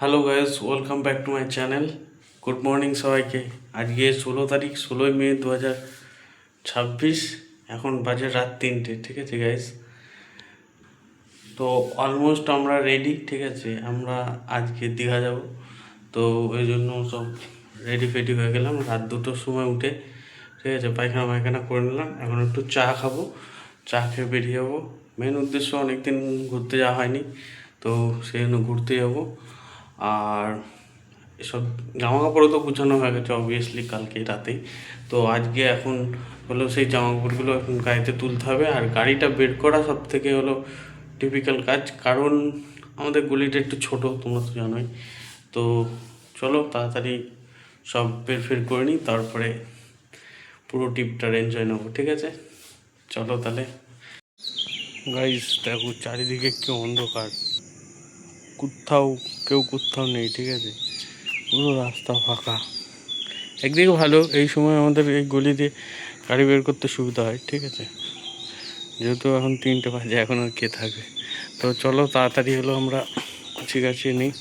Hello guys, welcome back to my channel. Good morning সবাইকে। আজকে 16 তারিখ, 16ই মে 2026। এখন বাজে রাত 3টে। ঠিক আছে গাইস, তো অলমোস্ট আমরা রেডি। ঠিক আছে, আমরা আজকে দীঘা যাব, তো ওই জন্য সব রেডি ফেডি হয়ে গেলাম রাত 2টোর সময় উঠে। ঠিক আছে, পায়খানা করে নিলাম। এখন একটু চা খাবো, চা খেয়ে বেরিয়ে যাবো। মেন উদ্দেশ্য, অনেকদিন ঘুরতে যাওয়া হয়নি, তো সেই জন্য ঘুরতে যাবো। আর এসব জামা কাপড়ও তো গুছানো হয়ে গেছে অবভিয়াসলি কালকে রাতেই। তো আজকে এখন হলো সেই জামা কাপড়গুলো এখন গাড়িতে তুলতে হবে। আর গাড়িটা বের করা সব থেকে হলো টিপিক্যাল কাজ, কারণ আমাদের গলিটা একটু ছোট, তোমরা তো জানোই। তো চলো তাড়াতাড়ি সব বের করে নিই, তারপরে পুরো ট্রিপটার এনজয় নেবো। ঠিক আছে, চলো তাহলে। গাইস দেখো, চারিদিকে কি অন্ধকার, কোথাও নেই। ঠিক আছে, পুরো রাস্তা ফাঁকা। একদিকে ভালো, এই সময় আমাদের এই গলি দিয়ে গাড়ি বের করতে সুবিধা হয়। ঠিক আছে, যেহেতু এখন 3টে বাজে, এখন আর কে থাকবে। তো চলো তাড়াতাড়ি হলো আমরা গুছিয়ে নিই।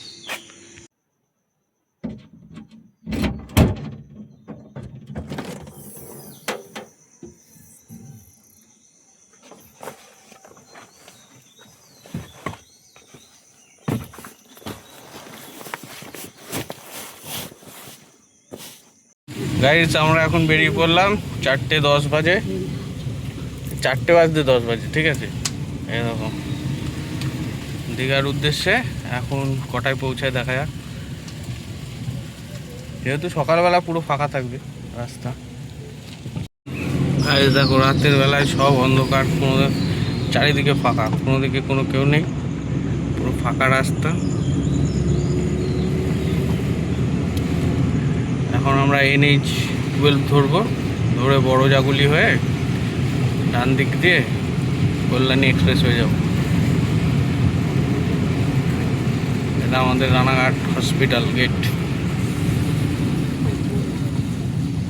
গাইস আমরা এখন বেরিয়ে পড়লাম, 4:10 বাজে, 4:10 বাজে। ঠিক আছে, এরকম দীঘার উদ্দেশ্যে। এখন কটায় পৌঁছায় দেখা যাক, যেহেতু সকালবেলা পুরো ফাঁকা থাকবে রাস্তা। গাইস দেখো, রাতের বেলায় সব অন্ধকার, চারিদিকে ফাঁকা, কোনো দিকে কেউ নেই, পুরো ফাঁকা রাস্তা। এখন আমরা NH-12 ধরে বড় জাগুলি হয়ে ডান দিক দিয়ে কল্যাণী এক্সপ্রেস হয়ে যাব। এটা আমাদের রানাঘাট হসপিটাল গেট।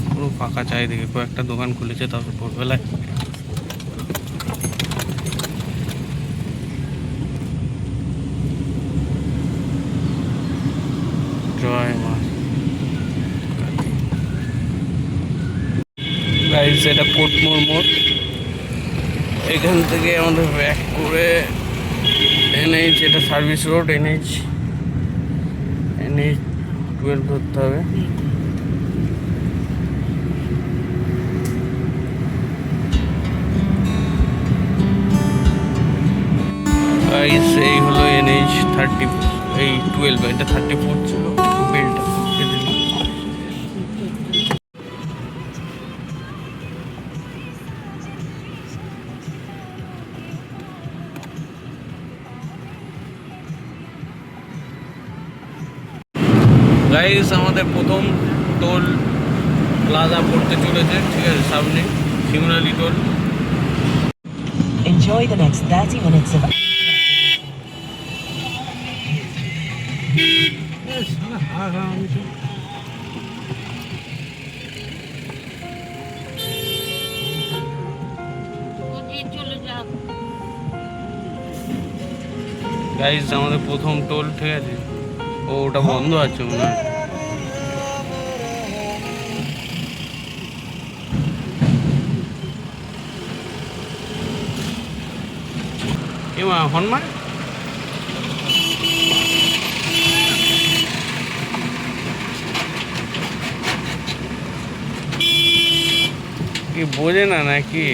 পুরো ফাঁকা চারিদিকে, কয়েকটা দোকান খুলেছে তারপর ভোরবেলায়। জয় মা। গাইস এটা কোটমোড় মোড়, এখান থেকে আমাদের ব্যাক করে NH, এটা সার্ভিস রোড, NH-12 ধরতে হবে। গাইস এই হলো NH-12, এটা 34 ছিল, বেলটা গাইস আমাদের প্রথম টোল প্লাজা পড়তে চলেছে। ঠিক আছে, সামনে Shimurali toll. Enjoy the next 30 minutes of guys আমাদের প্রথম টোল। ঠিক আছে, ওটা বন্ধ আছে মনে হয়। এমা হনমা কি বোঝে না নাকি?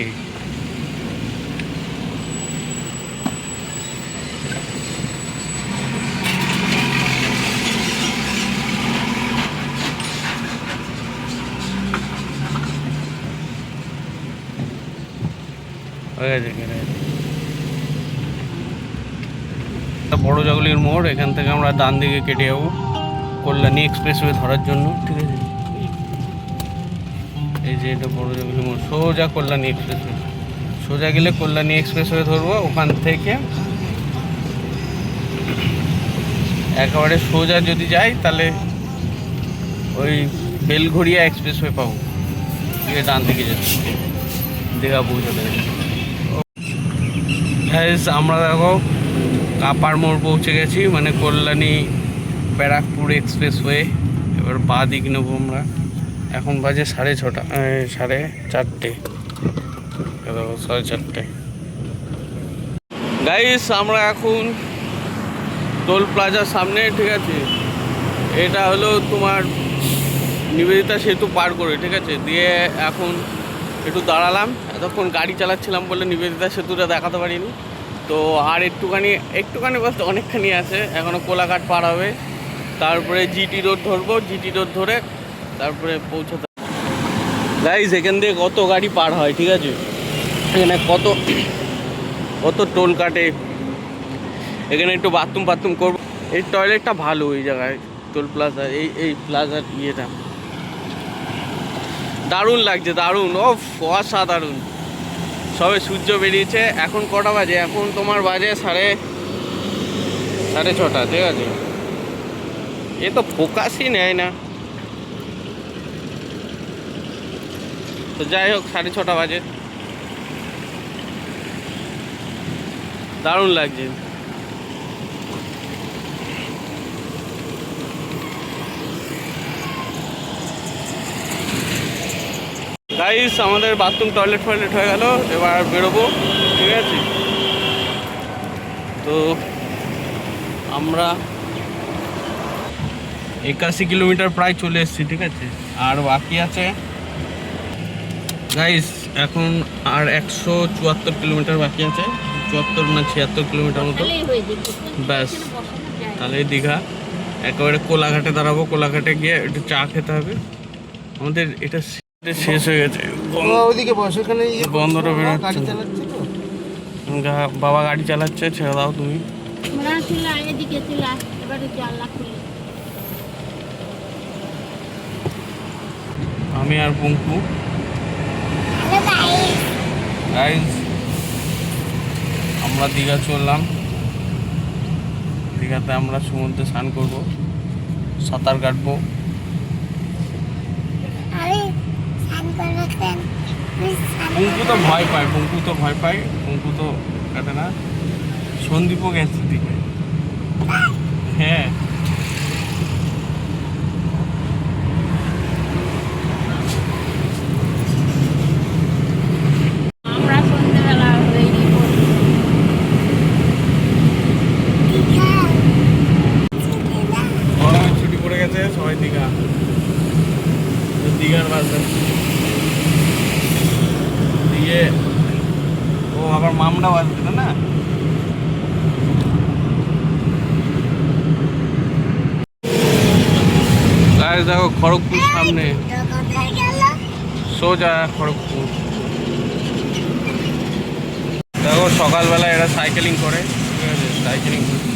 বড় জাগুলির মোড়, এখান থেকে আমরা ডান দিকে কেটে যাবো কল্যাণী এক্সপ্রেসওয়ে ধরার জন্য। ঠিক আছে, এই যে এটা বড় জাগুলি মোড়, সোজা কল্যাণী এক্সপ্রেসওয়ে। সোজা গেলে কল্যাণী এক্সপ্রেসওয়ে ধরবো, ওখান থেকে একেবারে সোজা যদি যাই তাহলে ওই বেলঘড়িয়া এক্সপ্রেসওয়ে পাবো, দিয়ে ডান দিকে যেতে দীঘা পৌঁছাতে। আমরা দেখো কাপার মোড় পৌঁছে গেছি, মানে কল্যাণী ব্যারাকপুর এক্সপ্রেসওয়ে। এবার বা দিক নেবো আমরা। এখন বাজে 6:30, 4:30, 4:30। গাইস আমরা এখন টোল প্লাজার সামনে, ঠিক আছে? এটা হলো তোমার নিবেদিতা সেতু পার করে, ঠিক আছে? দিয়ে এখন একটু দাঁড়ালাম, এতক্ষণ গাড়ি চালাচ্ছিলাম বলে নিবেদিতা সেতুটা দেখাতে পারিনি। তো আর একটুখানি বলতে অনেকখানি আছে, এখনও কোলাঘাট পার হবে, তারপরে জিটি রোড ধরবো, জিটি রোড ধরে তারপরে পৌঁছাতে। গাইস এখান থেকে কত গাড়ি পার হয়, ঠিক আছে? এখানে কত টোল কাটে। এখানে একটু বাথরুম করবো। এই টয়লেটটা ভালো এই জায়গায়, টোল প্লাজা, এই প্লাজার ইয়েটা দারুণ লাগছে, দারুণ, অসাধারণ। সবে সূর্য বেরিয়েছে। এখন কটা বাজে? এখন তোমার বাজে 6:30, ঠিক আছে? এ তো ফোকাসই নেয় না। তো যাই হোক, 6:30 বাজে, দারুণ লাগছে। গাইস আমাদের বাথরুম টয়লেট হয়ে গেল, এবার বেরোবো, ঠিক আছে? তো আমরা 81 কিলোমিটার প্রায় চলে এসেছি, ঠিক আছে? আর বাকি আছে গাইস এখন আর 174 কিলোমিটার বাকি আছে, 74 না 76 কিলোমিটার মতো, ব্যাস। তাহলে দীঘা। একেবারে কোলাঘাটে দাঁড়াবো, কোলাঘাটে গিয়ে একটু চা খেতে হবে। আমাদের এটা শেষ হয়ে গেছে, বন্ধটা বেরোচ্ছে। বাবা গাড়ি চালাচ্ছে, ছেড়ে দাও তুমি। আমি আর পঙ্কু। গাইস আমরা দীঘা চললাম। দীঘাতে আমরা সমুদ্রে স্নান করবো, সাঁতার কাটবো। পঙ্কু তো ভয় পায়, পঙ্কু তো কাটে না। সন্দীপও গেছে দিকে, হ্যাঁ। গরমের ছুটি পড়ে গেছে, সবাই দীঘার বাসে দিয়ে। ও আবার মামরাও আসবে না। গাইস দেখো খড়গপুর সামনে, সোজা খড়গপুর। দেখো সকালবেলা এরা সাইকেলিং করে, ঠিক আছে? সাইকেলিং করছে।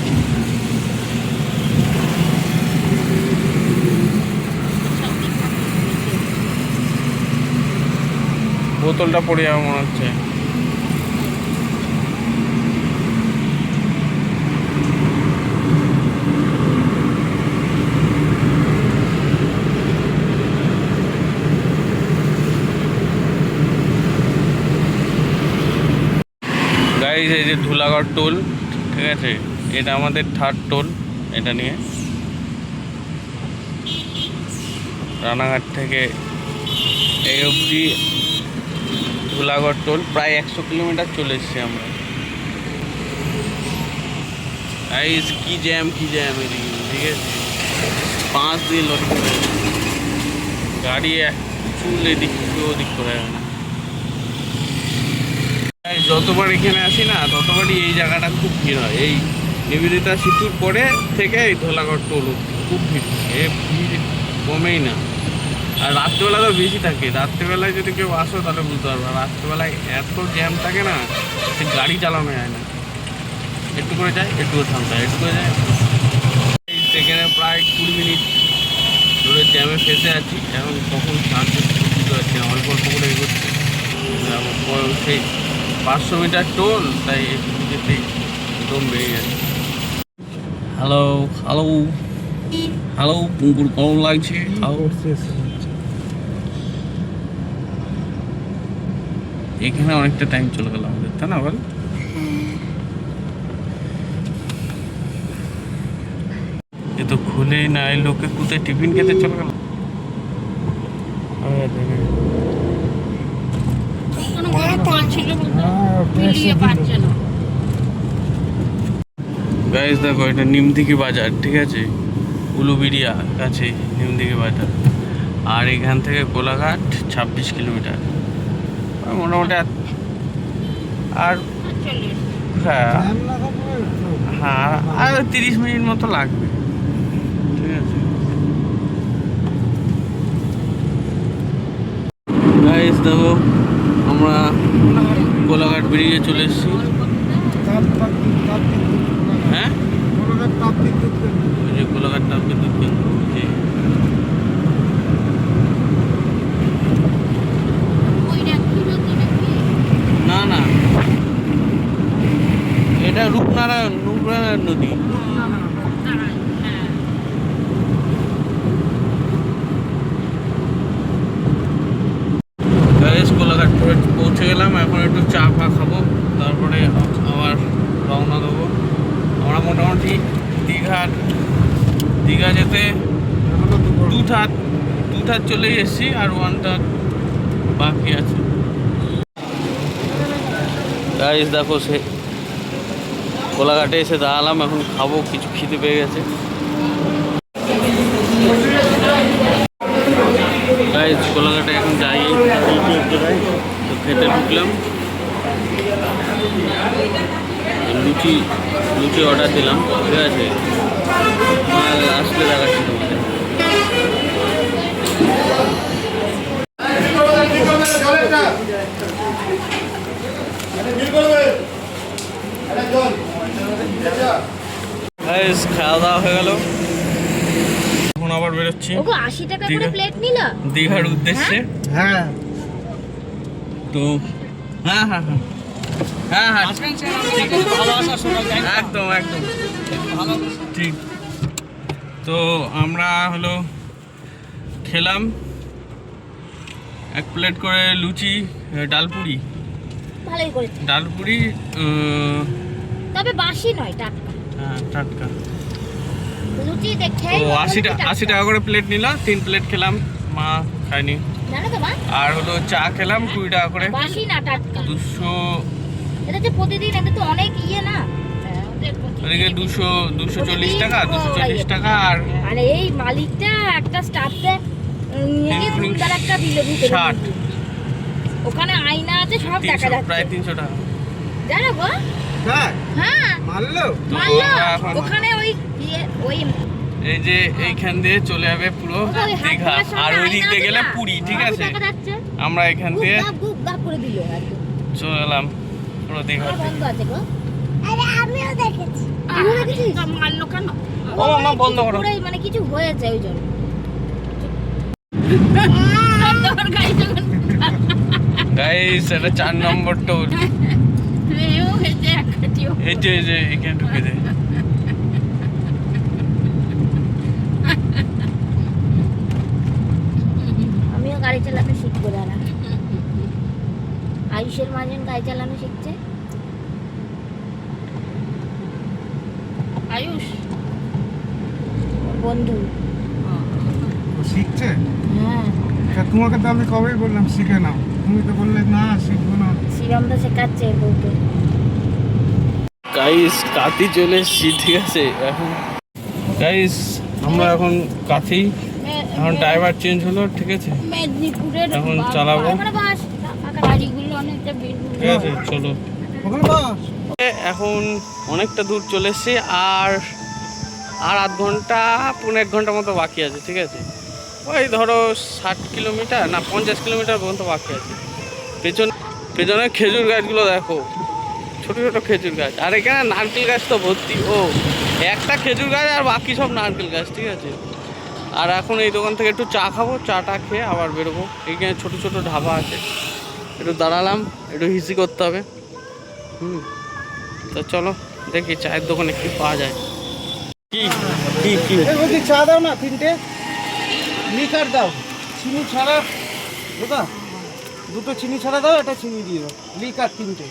বোতলটা পড়ে যাবে মনে হচ্ছে। গাইস এই যে ধুলাগড় টোল, ঠিক আছে? এটা আমাদের 3rd টোল। এটা নিয়ে রানাঘাট থেকে এই অবধি ধুলাগড় টোল, প্রায় 100 কিলোমিটার চলে এসছি আমরা। গাইস কি জ্যাম এদিকে, ঠিক আছে? 5 দিন লরি করে গাড়ি চুল এদিক ওদিক করে না। যতবার এখানে আসি না, ততবারই এই জায়গাটা খুব ভিড় হয়। এই নিবেদিতা সেতুর পরে থেকে এই ধুলাগড় টোল খুব ভিড়, ভিড় কমেই না। আর রাত্রেবেলা তো বেশি থাকে। রাত্রেবেলায় যদি কেউ আসো তাহলে বুঝতে পারবে, রাত্রেবেলায় এত জ্যাম থাকে না, সে গাড়ি চালানো যায় না। একটু করে যায়, একটু করে থামতে হয়, একটু করে যায়। সেখানে প্রায় 20 মিনিট ধরে জ্যামে ফেসে আছি। এখন কখন স্নান করতে বুঝতে পারছি না, অল্প করে এগোচ্ছে। সেই 500 মিটার টোল, তাই একটু যেতেই দম বেড়ে যাচ্ছে। হ্যালো পুঙ্কুর, কেমন লাগছে? এখানে অনেকটা টাইম চলে গেল আমাদের, তাই না বল? এ তো খুলেই না, এই লোকে কোথায় টিফিন খেতে চলে গেল। গাইস দেখো, এটা নিমদিঘি বাজার, ঠিক আছে, উলুবেড়িয়া কাছে নিমদিঘি বাজার। আর এখান থেকে কোলাঘাট 26 কিলোমিটার মোটামুটি। আর হ্যাঁ হ্যাঁ, আর 30 মিনিট মতো লাগবে, ঠিক আছে। গাইস দেখো, আমরা কোলাঘাট বেরিয়ে চলে এসেছি। হ্যাঁ, ওই যে কোলাঘাট তাপ বিদ্যুৎ কেন্দ্র। না না, এটা রূপনারায়ণ নদী। কোলাঘাট পৌঁছে গেলাম, এখন একটু চা ফা খাবো, তারপরে আবার রওনা দেবো। আমরা মোটামুটি দীঘা যেতে দু ধার চলেই এসেছি, আর 1 ধার বাকি আছে। গাইস দেখো, সে কোলাঘাটে এসে দাঁড়ালাম, এখন খাবো, কিছু খিদে পেয়ে গেছে। গাইস কোলাঘাটে এখন যাই, তো খেতে ঢুকলাম। লুচি অর্ডার দিলাম, ঠিক আছে, আসলে দেখাচ্ছি তোমাকে। খাওয়া দাওয়া হয়ে গেল, এখন আবার বেরোচ্ছি। 80 টাকা করে প্লেট নিলা দীঘার উদ্দেশ্যে। হ্যাঁ তো হ্যাঁ হ্যাঁ হ্যাঁ হ্যাঁ হ্যাঁ, একদম একদম ঠিক। তো আমরা হলো খেলাম 1 প্লেট করে লুচি, ডালপুরি। ভালোই করেছে ডালপুরি, তবে বাসি নয়, টাটকা। হ্যাঁ টাটকা। লুচি দেখে তো 80 টাকা করে প্লেট নিলাম, 3 প্লেট খেলাম, মা খায়নি। জানো তো মা, আর হলো চা খেলাম 20 টাকা করে, বাসি না টাটকা। 200। এটা যে প্রতিদিন, এটা তো অনেক না। ওদিকে 240 টাকা, 240 টাকা। আর এই মালিকটা একটা স্টাফকে নিয়ে সুন্দর একটা দিল ভিতরে 60। ওখানে আয়না আছে, সব দেখা যাচ্ছে, প্রায় 300 টাকা। জানো গো? হ্যাঁ মারলো ওখানে ওই এই যে এইখান দিয়ে চলে যাবে পুরো দীঘা, আর ওই দিক দিয়ে গেলে পুরী, ঠিক আছে। আমরা এখান দিয়ে করে দিল চলে এলাম পুরো দীঘা। বন্ধ আছে গো। আরে আমিও দেখেছি। মারলো কেন? ও মা, বন্ধ করো। মানে কিছু হয়েছে ওই জন্য। গাইস, এটা 4 নম্বর টোল। এই যে এখানে ঢুকে দে। আমিও গাড়ি চালানো শিখবো দাঁড়া। আয়ুষের মাঝে গাড়ি চালানো শিখছে। আয়ুষ বন্ধু শিখছে। হ্যাঁ, তোমাকে তো আমি কবেই বললাম শিখে নাও, তুমি তো বললে না শিখবো না। শিবম তো শেখাচ্ছে বউকে। গাইস কাতি চলে এসেছি, ঠিক আছে। এখন গাইস আমরা এখন কাতি, এখন ড্রাইভার চেঞ্জ হলো, ঠিক আছে। মেদিনীপুরের এখন চালাবো, গাড়িগুলো অনেকটা ঠিক আছে, চলো। এখন অনেকটা দূর চলে এসেছি, আর 1/2 ঘন্টা 1.5 ঘন্টা মতো বাকি আছে, ঠিক আছে। ওই ধরো 60 কিলোমিটার না 50 কিলোমিটার পর্যন্ত বাকি আছে। পেছনে খেজুর গাছগুলো দেখো, ছোট ছোট খেজুর গাছ, আর এখানে নারকেল গাছ তো ভর্তি। একটা খেজুর গাছ আর বাকি সব নারকেল গাছ, ঠিক আছে। আর এখন এই দোকান থেকে একটু চা খাবো, চাটা খেয়ে আবার বেরোবো। এইখানে ছোট ছোট ঢাবা আছে, একটু দাঁড়ালাম, একটু হিসি করতে হবে। তো চলো দেখি চায়ের দোকানে কি পাওয়া যায়। কি বলছি চা দাও না 3টে, লিকার দাও, চিনি ছাড়া। দাদা 2টো চিনি ছাড়া দাও, এটা চিনি দিয়ে দাও, লিকার 3টে।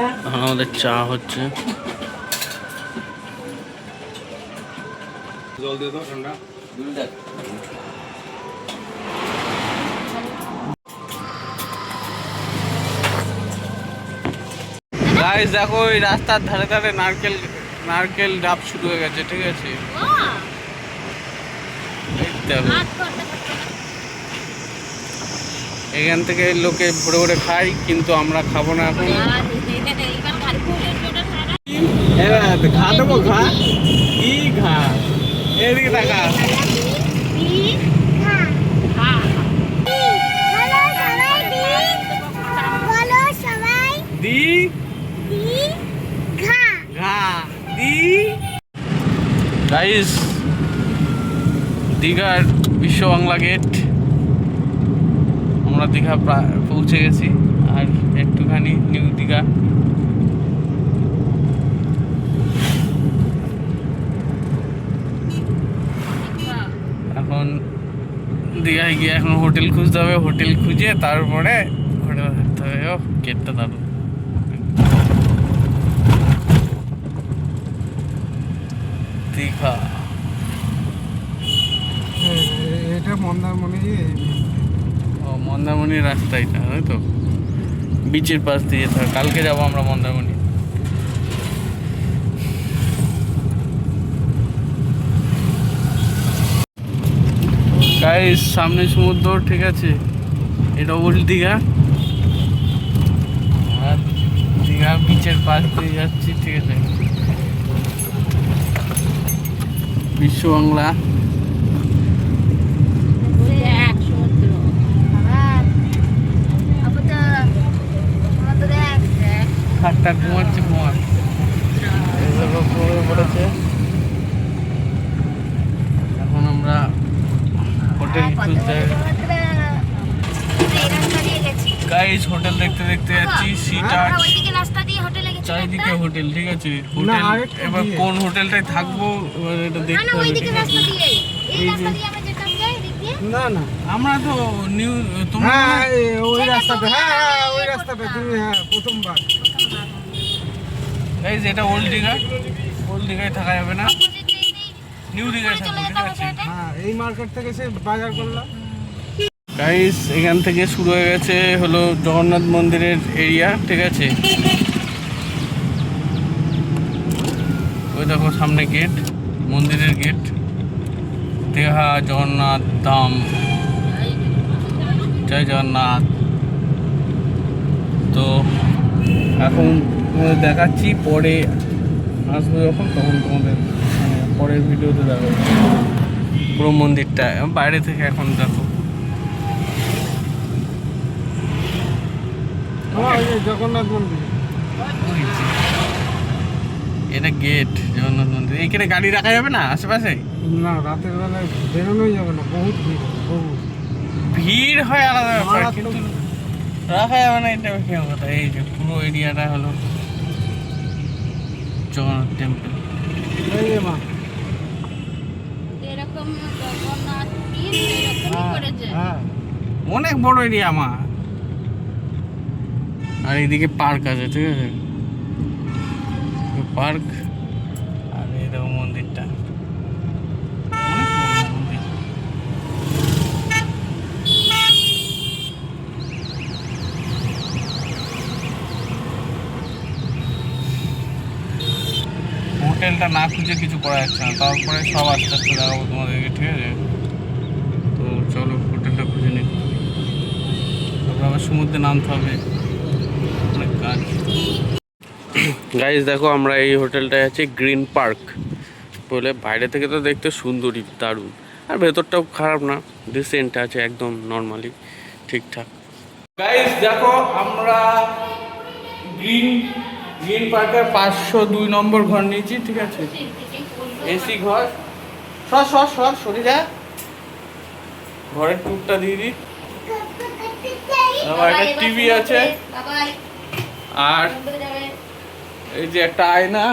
এখন আমাদের চা হচ্ছে। গাইস দেখো এই রাস্তার ধারে ধারে নারকেল ডাব শুরু হয়ে গেছে, ঠিক আছে। এই দেখো এখান থেকে লোকে ভরে ভরে খায়, কিন্তু আমরা খাবো না এখন। ঘা দেবো, ঘা কি ঘা, এদিকে টাকা দি ঘা দি। গাইস দীঘার বিশ্ব বাংলা গেট, আমরা দীঘা পৌঁছে গেছি, আর একটুখানি নিউ দীঘা। এখন দীঘায় গিয়ে এখন হোটেল খুঁজতে হবে, হোটেল খুঁজে তারপরে হোটেল থাকতে হবে। ও গেটটা দারুণ। দীঘা এটা মন্দারমণি। ও মন্দারমণির রাস্তা এটা, তাই তো, বিচের পাশ দিয়ে যেতে হবে। কালকে যাবো আমরা মন্দারমণি। গাইস সামনে সমুদ্র, ঠিক আছে, এটা ওল্ড দীঘা, আর দীঘা বিচের পাশ দিয়ে যাচ্ছি, ঠিক আছে। বিশ্ব বাংলা হাটটা ঘুমাচ্ছে, ঘুমিয়ে পড়েছে। এখন আমরা হোটেল খুঁজতে, গাইস হোটেল দেখতে দেখতে যাচ্ছি। সিটার চারিদিকে হোটেল, ঠিক আছে। হোটেল এবার কোন হোটেলটায় থাকবো এবার এটা দেখতে হবে, ঠিক আছে। এই যে না না, আমরা তো নিউ তোমরা ওই রাস্তাটা, হ্যাঁ ওই রাস্তাটা তুমি, হ্যাঁ প্রথমবার। গাইস এটা ওল্ড দীঘা, ওল্ড দীঘায় থাকা যাবে না, নিউ দীঘায় থাকবো, ঠিক আছে। হ্যাঁ এই মার্কেট থেকে সে বাজার করলাম। গাইস এখান থেকে শুরু হয়ে গেছে হলো জগন্নাথ মন্দিরের এরিয়া, ঠিক আছে। ওই দেখো সামনে গেট, মন্দিরের গেট, দীঘা জগন্নাথ ধাম, জয় জগন্নাথ। তো এখন দেখাচ্ছি, পরে আসবো যখন তখন তোমাদের পরের ভিডিওতে দেখাবো পুরো মন্দিরটা বাইরে থেকে। এখন দেখো জগন্নাথ মন্দির, এটা গেট জগন্নাথ মন্দির। এইখানে গাড়ি রাখা যাবে না আশেপাশে? না রাতের বেলায় বেরোনোই যাবে না, বহুত ভিড়, বহুত ভিড় হয় আলাদা ব্যাপার, কিন্তু রাখা যাবে না, এটা কেউ কথা। এই যে পুরো এরিয়াটা হলো জগন্নাথ টেম্পল। এই যে মা, এরকম জগন্নাথ পীর এরকমই করেছে। হ্যাঁ অনেক বড় এরিয়া আমার। আর এইদিকে পার্ক আছে, ঠিক আছে, পার্ক। আর এই দেখো মন্দিরটা, অনেক বড় মন্দির। হোটেলটা না খুঁজে কিছু করা যাচ্ছে না, তারপরে সব আস্তে আস্তে দেখাবো তোমাদেরকে, ঠিক আছে। তো চলো হোটেলটা খুঁজে নিই, তারপর আবার সমুদ্রে নামতে হবে, অনেক কাজ। গাইস দেখো আমরা এই হোটেলটায় আছি, গ্রিন পার্ক বলে। বাইরে থেকে তো দেখতে সুন্দরই, দারুণ, আর ভেতরটাও খারাপ না, ডিসেন্ট আছে, একদম নর্মালি ঠিকঠাক। গাইস দেখো আমরা গ্রিন পার্কের 502 নম্বর ঘর নিয়েছি, ঠিক আছে। এসি ঘর, সর সরে যা, ঘরের টুকটা দিয়ে দিই। আমার একটা টিভি আছে, আর এই যে একটা আয়না,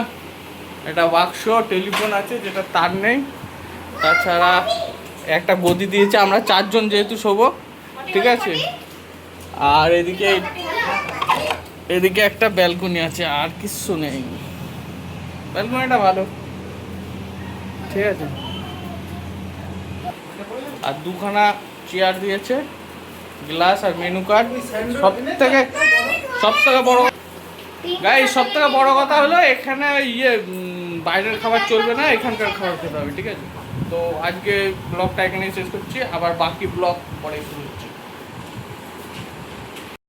একটা বাক্স, টেলিফোন আছে যেটা তার নেই, তাছাড়া একটা গদি দিয়েছে, আমরা 4 জন যেহেতু শোবো, ঠিক আছে। আর এদিকে এদিকে একটা ব্যালকনি আছে, আর কিছু নেই। ব্যালকনিটা ভালো, ঠিক আছে। আর দুখানা চেয়ার দিয়েছে, গ্লাস আর মেনু কার্ড। সব থেকে বড় গাইস, সব থেকে বড় কথা হলো এখানে বাইরের খাবার চলবে না, এখানকার খাবার খেতে হবে, ঠিক আছে। তো আজকে ব্লগটা এখানেই শেষ করছি, আবার বাকি ব্লগ পরে শুরু